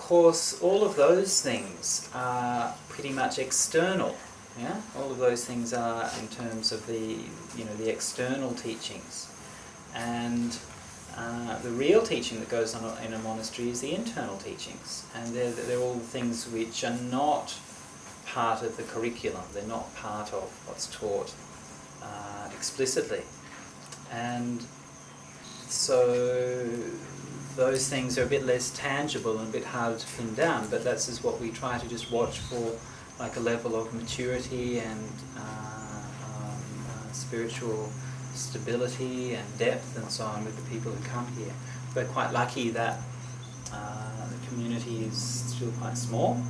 course, all of those things are pretty much external. Yeah, all of those things are in terms of the external teachings, and the real teaching that goes on in a monastery is the internal teachings, and they're all the things which are not part of the curriculum. They're not part of what's taught explicitly, and so those things are a bit less tangible and a bit harder to pin down. But that's just what we try to just watch for, like a level of maturity and spiritual stability and depth and so on with the people who come here. We're quite lucky that the community is still quite small.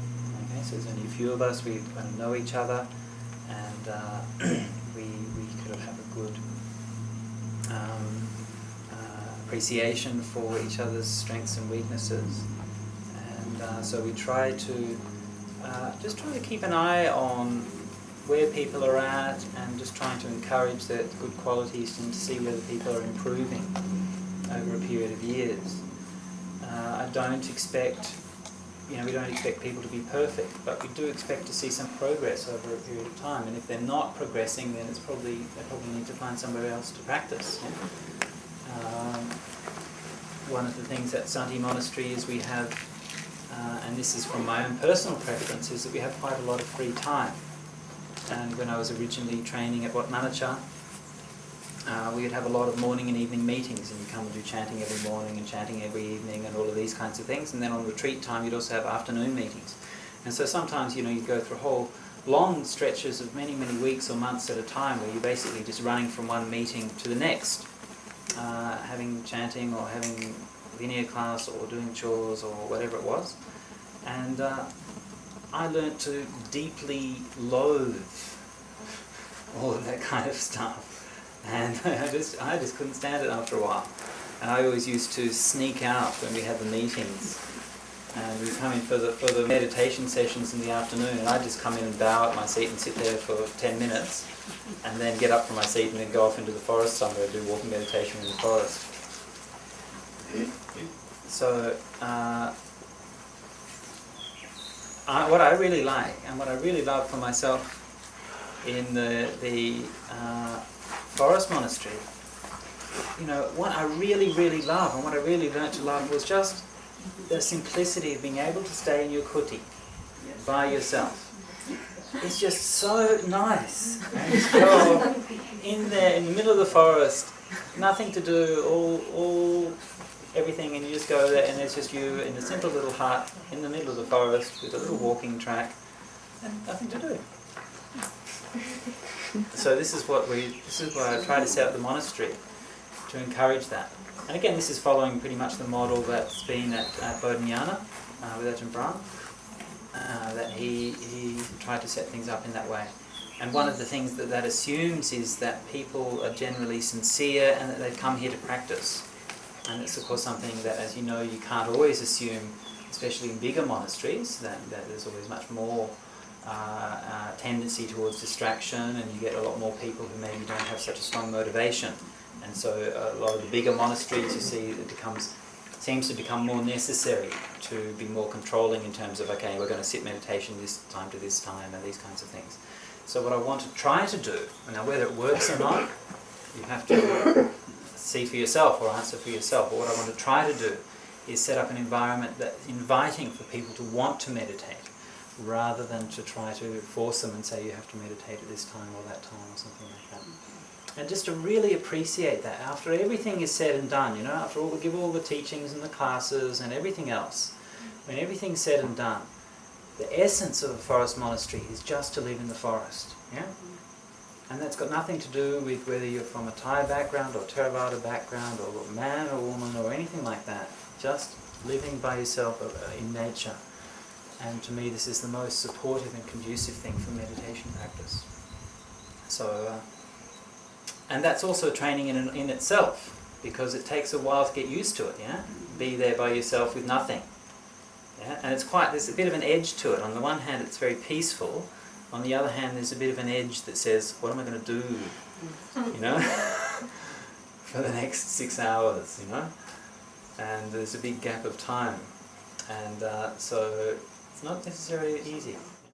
Okay, so there's only a few of us. We kind of know each other, and we kind of have a good appreciation for each other's strengths and weaknesses, and so we try to just try to keep an eye on where people are at, and just trying to encourage their good qualities and to see whether people are improving over a period of years. I don't expect, we don't expect people to be perfect, but we do expect to see some progress over a period of time. And if they're not progressing, then they probably need to find somewhere else to practice. Yeah? One of the things at Santi Monastery is we have, and this is from my own personal preference, is that we have quite a lot of free time. And when I was originally training at Wat Manacha, we would have a lot of morning and evening meetings, and you come and do chanting every morning and chanting every evening and all of these kinds of things. And then on retreat time, you'd also have afternoon meetings. And so sometimes, you'd go through whole long stretches of many, many weeks or months at a time where you're basically just running from one meeting to the next, having chanting or having linear class or doing chores or whatever it was. And I learnt to deeply loathe all of that kind of stuff. And I just couldn't stand it after a while. And I always used to sneak out when we had the meetings. And we'd come in for the meditation sessions in the afternoon, and I'd just come in and bow at my seat and sit there for 10 minutes, and then get up from my seat and then go off into the forest somewhere, do walking meditation in the forest. So, what I really like, and what I really love for myself in the forest monastery, what I really, really love, and what I really learnt to love, was just the simplicity of being able to stay in your kuti by yourself. It's just so nice. And just go in there in the middle of the forest, nothing to do, everything, and you just go there, and there's just you in a simple little hut in the middle of the forest with a little walking track and nothing to do. So this is what I try to set up the monastery, to encourage that. And again, this is following pretty much the model that's been at Bodhinyana with Ajahn Brahm, that he tried to set things up in that way. And one of the things that assumes is that people are generally sincere and that they've come here to practice. And it's of course something that, as you know, you can't always assume, especially in bigger monasteries, that there's always much more tendency towards distraction, and you get a lot more people who maybe don't have such a strong motivation. And so a lot of the bigger monasteries, you see, it seems to become more necessary to be more controlling in terms of, okay, we're going to sit meditation this time to this time, and these kinds of things. So what I want to try to do, now whether it works or not, you have to see for yourself or answer for yourself, but what I want to try to do is set up an environment that's inviting for people to want to meditate, rather than to try to force them and say you have to meditate at this time or that time or something like that. And just to really appreciate that after everything is said and done, after all, we give all the teachings and the classes and everything else, when everything's said and done, the essence of a forest monastery is just to live in the forest. Yeah? And that's got nothing to do with whether you're from a Thai background or Theravada background or man or woman or anything like that. Just living by yourself in nature. And to me, this is the most supportive and conducive thing for meditation practice. So, and that's also training in itself, because it takes a while to get used to it. Yeah, be there by yourself with nothing. Yeah, and there's a bit of an edge to it. On the one hand, it's very peaceful. On the other hand, there's a bit of an edge that says, "What am I going to do?" For the next 6 hours. And there's a big gap of time. And so it's not necessarily easy.